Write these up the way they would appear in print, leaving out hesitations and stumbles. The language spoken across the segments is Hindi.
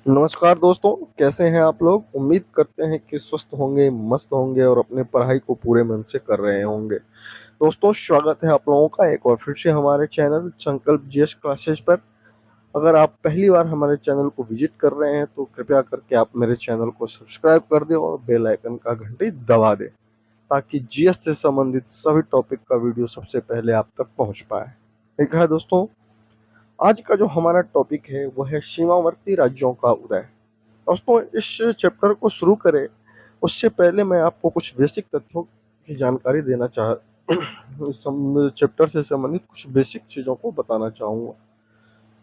नमस्कार दोस्तों, कैसे हैं आप लोग? उम्मीद करते हैं कि स्वस्थ होंगे, मस्त होंगे और अपने पढ़ाई को पूरे मन से कर रहे होंगे। दोस्तों, स्वागत है आप लोगों का एक बार फिर से हमारे चैनल संकल्प जीएस क्लासेस पर। अगर आप पहली बार हमारे चैनल को विजिट कर रहे हैं, तो कृपया करके आप मेरे चैनल को सब्सक्राइब कर दें और बेल आइकन का घंटी दबा दें, ताकि जीएस से संबंधित सभी टॉपिक का वीडियो सबसे पहले आप तक पहुँच पाए। ठीक है दोस्तों, आज का जो हमारा टॉपिक है, वो है सीमावर्ती राज्यों का उदय। दोस्तों, इस चैप्टर को शुरू करें उससे पहले मैं आपको कुछ बेसिक तथ्यों की जानकारी देना चैप्टर से संबंधित कुछ बेसिक चीज़ों को बताना चाहूँगा।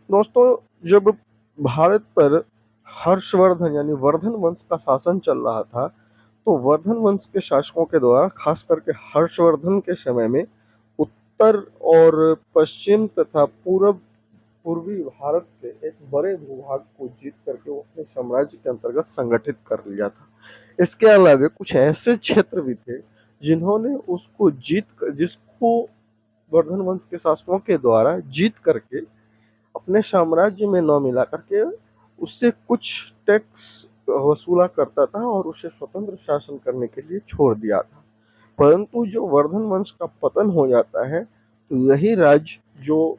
दोस्तों, जब भारत पर हर्षवर्धन यानी वर्धन वंश का शासन चल रहा था, तो वर्धन वंश के शासकों के द्वारा खास करके हर्षवर्धन के समय में उत्तर और पश्चिम तथा पूर्वी भारत के एक बड़े भूभाग को जीत करके वो अपने साम्राज्य के अंतर्गत संगठित कर लिया था। इसके अलावा कुछ ऐसे क्षेत्र भी थे जिन्होंने उसको जिसको वर्धन वंश के शासकों के द्वारा जीत करके अपने साम्राज्य में न मिला करके उससे कुछ टैक्स वसूला करता था और उसे स्वतंत्र शासन करने के लिए छोड़ दिया था। परंतु जो वर्धन वंश का पतन हो जाता है, तो यही राज्य जो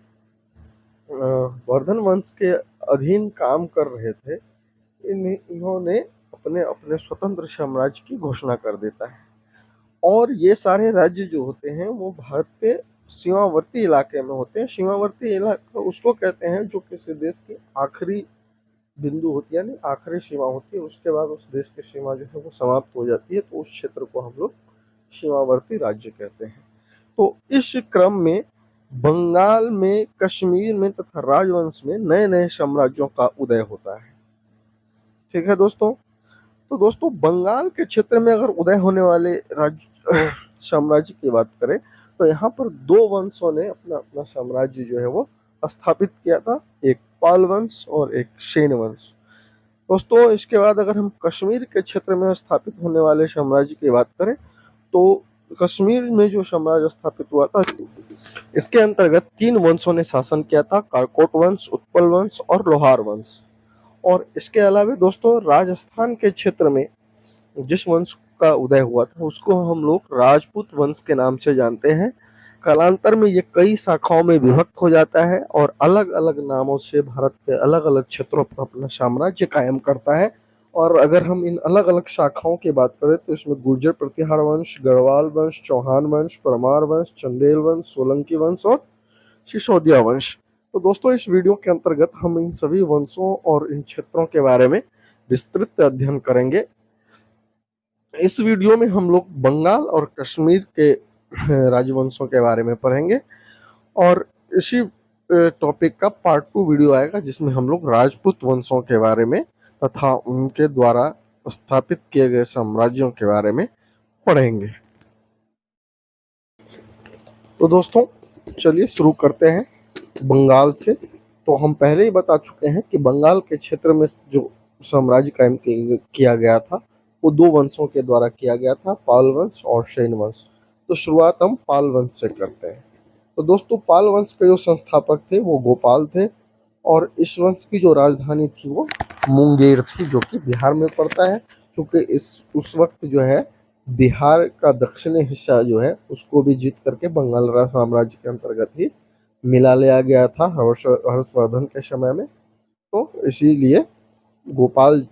वर्धन वंश के अधीन काम कर रहे थे, इन्होंने अपने अपने स्वतंत्र साम्राज्य की घोषणा कर देता है। और ये सारे राज्य जो होते हैं वो भारत के सीमावर्ती इलाके में होते हैं। सीमावर्ती इलाका उसको कहते हैं जो किसी देश की आखिरी बिंदु होती है, यानी आखिरी सीमा होती है, उसके बाद उस देश की सीमा जो है वो समाप्त हो जाती है, तो उस क्षेत्र को हम लोग सीमावर्ती राज्य कहते हैं। तो इस क्रम में बंगाल में, कश्मीर में तथा राजवंश में नए नए साम्राज्यों का उदय होता है। ठीक है दोस्तों, तो दोस्तों बंगाल के क्षेत्र में अगर उदय होने वाले राज्य साम्राज्य की बात करें, तो यहाँ पर दो वंशों ने अपना अपना साम्राज्य जो है वो स्थापित किया था, एक पाल वंश और एक सेन वंश। दोस्तों, इसके बाद अगर हम कश्मीर के क्षेत्र में स्थापित होने वाले साम्राज्य की बात करें, तो कश्मीर में जो साम्राज्य स्थापित हुआ था, इसके अंतर्गत तीन वंशों ने शासन किया था, कारकोट वंश, उत्पल वंश और लोहार वंश। और इसके अलावा दोस्तों राजस्थान के क्षेत्र में जिस वंश का उदय हुआ था उसको हम लोग राजपूत वंश के नाम से जानते हैं। कालांतर में ये कई शाखाओं में विभक्त हो जाता है और अलग अलग नामों से भारत के अलग अलग क्षेत्रों पर अपना साम्राज्य कायम करता है। और अगर हम इन अलग अलग शाखाओं की बात करें, तो इसमें गुर्जर प्रतिहार वंश, गढ़वाल वंश, चौहान वंश, परमार वंश, चंदेल वंश, सोलंकी वंश और सिसोदिया वंश। तो दोस्तों, इस वीडियो के अंतर्गत हम इन सभी वंशों और इन क्षेत्रों के बारे में विस्तृत अध्ययन करेंगे। इस वीडियो में हम लोग बंगाल और कश्मीर के राजवंशों के बारे में पढ़ेंगे और इसी टॉपिक का पार्ट 2 वीडियो आएगा, जिसमें हम लोग राजपूत वंशों के बारे में तथा उनके द्वारा स्थापित किए गए साम्राज्यों के बारे में पढ़ेंगे। तो दोस्तों, चलिए शुरू करते हैं बंगाल से। तो हम पहले ही बता चुके हैं कि बंगाल के क्षेत्र में जो साम्राज्य कायम किया गया था, वो दो वंशों के द्वारा किया गया था, पाल वंश और सेन वंश। तो शुरुआत हम पाल वंश से करते हैं। तो दोस्तों, पाल वंश के जो संस्थापक थे वो गोपाल थे, और इस वंश की जो राजधानी थी वो मुंगेर थी, जो कि बिहार में पड़ता है। क्योंकि उस वक्त जो है बिहार का दक्षिणी हिस्सा जो है उसको भी जीत करके बंगाल साम्राज्य के अंतर्गत ही मिला लिया गया था हर्षवर्धन के समय में। तो इसीलिए गोपाल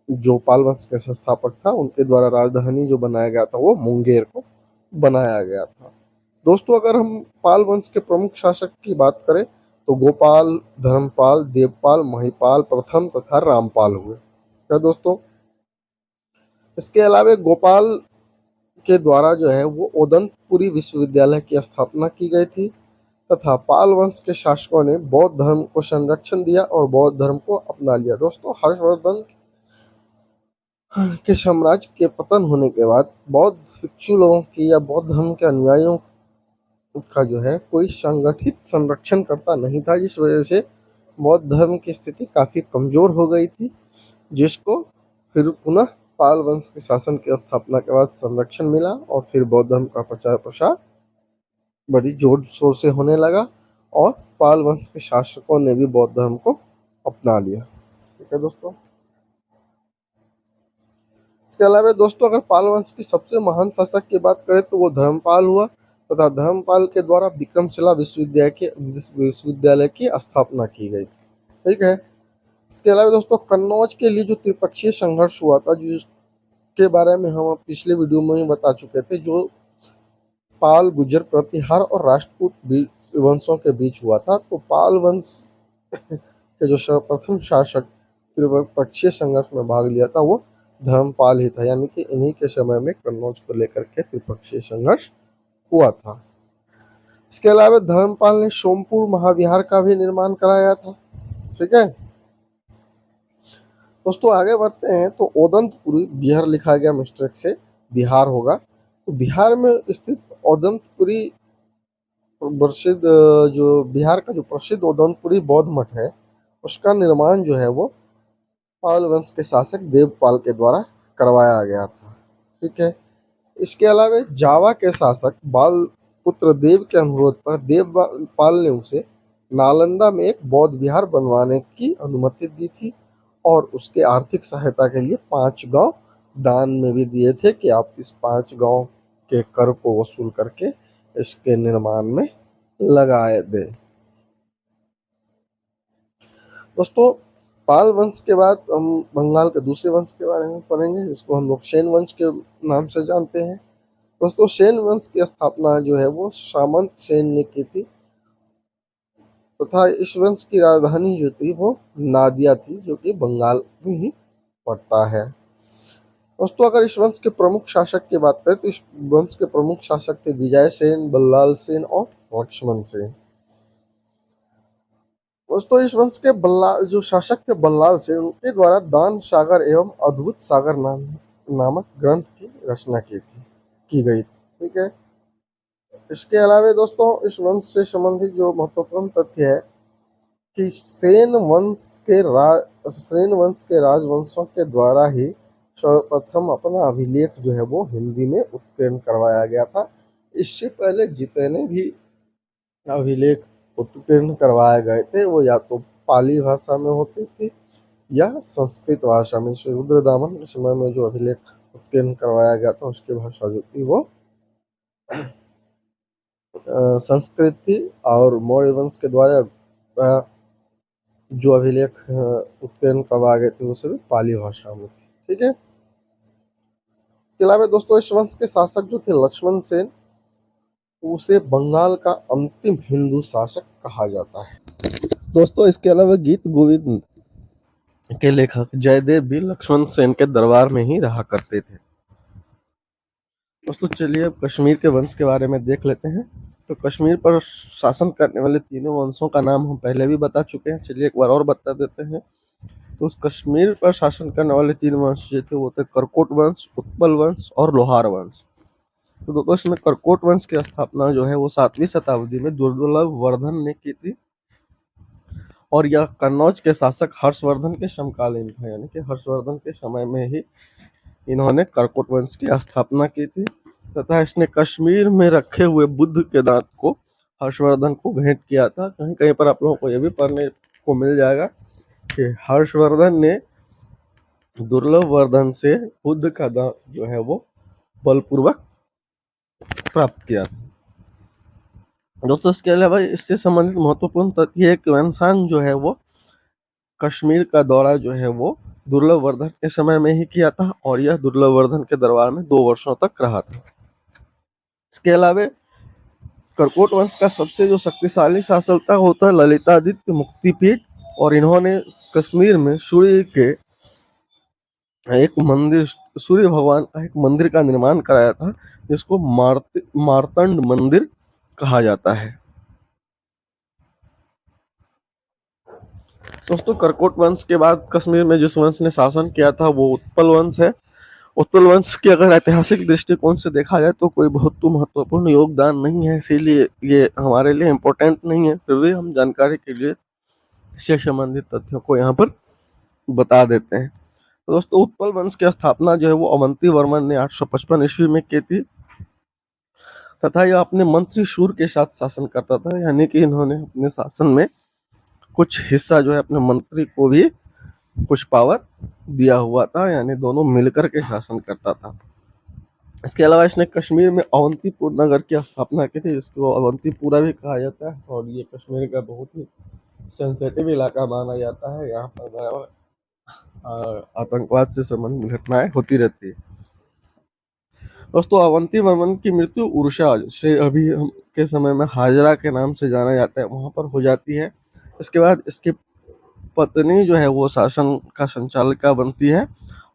जो पाल वंश के संस्थापक था, उनके द्वारा राजधानी जो बनाया गया था वो मुंगेर को बनाया गया था। दोस्तों, अगर हम पाल वंश के प्रमुख शासक की बात करें, तो गोपाल, धर्मपाल, देवपाल, महिपाल प्रथम तथा रामपाल हुए। क्या दोस्तों, इसके अलावा गोपाल के द्वारा जो है वो ओदंतपुरी विश्वविद्यालय की स्थापना की गई थी, तथा पाल वंश के शासकों ने बौद्ध धर्म को संरक्षण दिया और बौद्ध धर्म को अपना लिया। दोस्तों, हर्षवर्धन के साम्राज्य के पतन होने के बाद बौद्ध भिक्षु लोगों की या बौद्ध धर्म के अनुयायियों का जो है कोई संगठित संरक्षण करता नहीं था, जिस वजह से बौद्ध धर्म की स्थिति काफ़ी कमज़ोर हो गई थी, जिसको फिर पुनः पाल वंश के शासन की स्थापना के बाद संरक्षण मिला और फिर बौद्ध धर्म का प्रचार प्रसार बड़ी जोर शोर से होने लगा और पाल वंश के शासकों ने भी बौद्ध धर्म को अपना लिया। ठीक है दोस्तों। इसके अलावा दोस्तों अगर पाल वंश की सबसे महान शासक की बात करें तो वो धर्मपाल हुआ, तथा धर्मपाल के द्वारा विक्रमशिला विश्वविद्यालय की स्थापना की गई थी। ठीक है। इसके अलावा दोस्तों कन्नौज के लिए जो त्रिपक्षीय संघर्ष हुआ था, जिसके बारे में हम पिछले वीडियो में ही बता चुके थे, जो पाल, गुर्जर, प्रतिहार और राजपूत वंशों के बीच हुआ था। तो पाल वंश के जो सर्वप्रथम शासक त्रिपक्षीय संघर्ष में भाग लिया था वो धर्मपाल ही था, यानी कि इन्हीं के समय में कन्नौज को लेकर के त्रिपक्षीय संघर्ष हुआ था। इसके अलावा धर्मपाल ने सोमपुर महाविहार का भी निर्माण कराया था। ठीक है दोस्तों, आगे बढ़ते हैं तो ओदंतपुरी, बिहार लिखा गया मिस्टेक से, बिहार होगा। तो बिहार में स्थित ओदंतपुरी प्रसिद्ध, जो बिहार का जो प्रसिद्ध ओदंतपुरी बौद्ध मठ है, उसका निर्माण जो है वो पाल वंश के शासक देवपाल के द्वारा करवाया गया था। ठीक है। इसके अलावा जावा के शासक बाल पुत्र देव के अनुरोध पर देवपाल ने उसे नालंदा में एक बौद्ध विहार बनवाने की अनुमति दी थी, और उसके आर्थिक सहायता के लिए 5 गांव दान में भी दिए थे कि आप इस 5 गांव के कर को वसूल करके इसके निर्माण में लगाए दे। दोस्तों पाल वंश के बाद हम बंगाल के दूसरे वंश के बारे में पढ़ेंगे, जिसको हम लोग सेन वंश के नाम से जानते हैं। दोस्तों सेन वंश की स्थापना जो है वो सामंत सेन ने की थी, तथा इस वंश की राजधानी जो थी वो नादिया थी, जो कि बंगाल में ही पड़ता है। दोस्तों अगर इस वंश के प्रमुख शासक की बात करें तो इस वंश के प्रमुख शासक थे विजय सेन, बल्लाल सेन और लक्ष्मण सेन। दोस्तों इस वंश के जो शासक थे बल्लाल सेन, उनके द्वारा दान सागर एवं अद्भुत सागर नामक ग्रंथ की रचना की गई थी। ठीक है। इसके अलावा दोस्तों इस वंश से संबंधित जो महत्वपूर्ण तथ्य है कि सेन वंश के राजवंशों के द्वारा ही सर्वप्रथम अपना अभिलेख जो है वो हिंदी में उत्कीर्ण करवाया गया था। इससे पहले जितने भी अभिलेख उत्कीर्ण करवाए गए थे वो या तो पाली भाषा में होते थे या संस्कृत भाषा में। रुद्रदामन के समय में जो अभिलेख उत्कीर्ण करवाया गया था उसकी भाषा जो थी वो संस्कृत थी, और मौर्य वंश के द्वारा जो अभिलेख उत्कीर्ण करवाए गए थे वो सभी पाली भाषा में थे। ठीक है। इसके अलावा दोस्तों इस वंश के शासक जो थे लक्ष्मण सेन, उसे बंगाल का अंतिम हिंदू शासक कहा जाता है। दोस्तों इसके अलावा गीत गोविंद के लेखक जयदेव भी लक्ष्मण सेन के दरबार में ही रहा करते थे। दोस्तों चलिए अब कश्मीर के वंश के बारे में देख लेते हैं। तो कश्मीर पर शासन करने वाले तीनों वंशों का नाम हम पहले भी बता चुके हैं, चलिए एक बार और बता देते हैं। तो उस कश्मीर पर शासन करने वाले 3 वंश जो थे वो थे करकोट वंश, उत्पल वंश और लोहार वंश। तो दोस्तों इसमें करकोट वंश की स्थापना जो है वो 7वीं शताब्दी में दुर्लभ वर्धन ने की थी, और यह कन्नौज के शासक हर्षवर्धन के समकालीन था, यानी कि हर्षवर्धन के समय में ही इन्होंने करकोट वंश की स्थापना की थी, तथा इसने कश्मीर में रखे हुए बुद्ध के दांत को हर्षवर्धन को भेंट किया था। कहीं कहीं पर आप लोगों को यह भी पढ़ने को मिल जाएगा कि हर्षवर्धन ने दुर्लभ वर्धन से बुद्ध का दांत जो है वो बलपूर्वक प्राप्त किया था। दोस्तों इसके अलावा इससे संबंधित महत्वपूर्ण तथ्य है कि वंशांग जो है वो कश्मीर का दौरा जो है वो दुर्लभ वर्धन के समय में ही किया था, और यह दुर्लभ वर्धन के दरबार में 2 वर्षों तक रहा था। इसके अलावा करकोट वंश का सबसे जो शक्तिशाली शासक था होता है ललितादित्य मुक्तिपीठ, और इन्होंने कश्मीर में सूर्य भगवान का एक मंदिर का निर्माण कराया था, जिसको मार्तंड मंदिर कहा जाता है। दोस्तों करकोट वंश के बाद कश्मीर में जिस वंश ने शासन किया था वो उत्पल वंश है। उत्पल वंश की अगर ऐतिहासिक दृष्टिकोण से देखा जाए तो कोई बहुत महत्वपूर्ण योगदान नहीं है, इसीलिए ये हमारे लिए इम्पोर्टेंट नहीं है, फिर भी हम जानकारी के लिए इससे संबंधित तथ्यों को यहाँ पर बता देते हैं। तो दोस्तों उत्पल वंश की स्थापना जो है वो अवंती वर्मन ने 855 ईस्वी में की थी, तथा यह अपने मंत्री शूर के साथ शासन करता था, यानी कि इन्होंने अपने शासन में कुछ हिस्सा जो है अपने मंत्री को भी कुछ पावर दिया हुआ था, यानी दोनों मिलकर के शासन करता था। इसके अलावा इसने कश्मीर में अवंतीपुर नगर की स्थापना की थी, जिसको अवंतीपुरा भी कहा जाता है, और ये कश्मीर का बहुत ही सेंसिटिव इलाका माना जाता है। यहाँ पर बराबर आतंकवाद से संबंधित घटनाएं होती रहती है। दोस्तों, अवंती वर्मन की मृत्यु उड़ीसा से अभी के समय में हाजरा के नाम से जाना जाता है, वहां पर हो जाती है। इसके बाद इसकी पत्नी जो है वो शासन का संचालिका बनती है,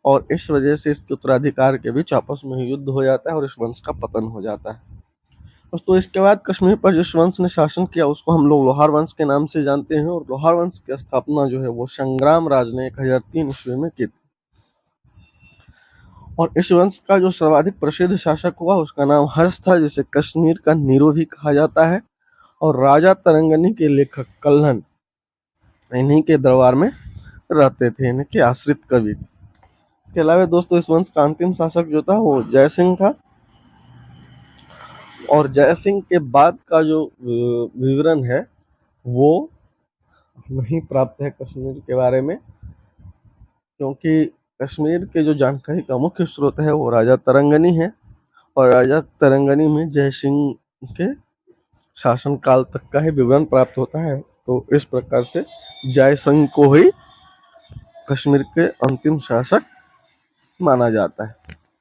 और इस वजह से इसके उत्तराधिकार के बीच आपस में युद्ध हो जाता है और इस वंश का पतन हो जाता है। दोस्तों, इसके बाद कश्मीर पर जिस वंश ने शासन किया उसको हम लोग लोहार वंश के नाम से जानते हैं, और लोहार वंश की स्थापना जो है वो संग्राम राज ने 1003 ईस्वी में की थी। और इस वंश का जो सर्वाधिक प्रसिद्ध शासक हुआ उसका नाम हर्ष था, जिसे कश्मीर का नीरो भी कहा जाता है, और राजा तरंगनी के लेखक कल्हन इन्हीं के दरबार में रहते थे, इन्हीं के आश्रित कवि थे। इसके अलावा दोस्तों, इस वंश का अंतिम शासक जो था वो जय सिंह था, और जय सिंह के बाद का जो विवरण है वो नहीं प्राप्त है कश्मीर के बारे में, क्योंकि कश्मीर के जो जानकारी का मुख्य स्रोत है वो राजा तरंगनी है, और राजा तरंगनी में जय सिंह के शासन काल तक का ही विवरण प्राप्त होता है। तो इस प्रकार से जय सिंह को ही कश्मीर के अंतिम शासक माना जाता है।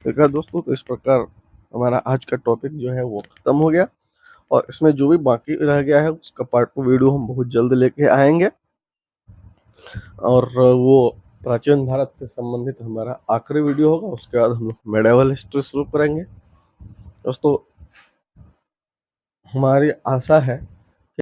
ठीक है दोस्तों, तो इस प्रकार हमारा आज का टॉपिक जो है वो खत्म हो गया, और इसमें जो भी बाकी रह गया है उसका पार्ट 2 वीडियो हम बहुत जल्द लेके आएंगे, और वो प्राचीन भारत से संबंधित हमारा आखिरी वीडियो होगा। उसके बाद हम लोग मेडिवल हिस्ट्री शुरू करेंगे। दोस्तों, हमारी आशा है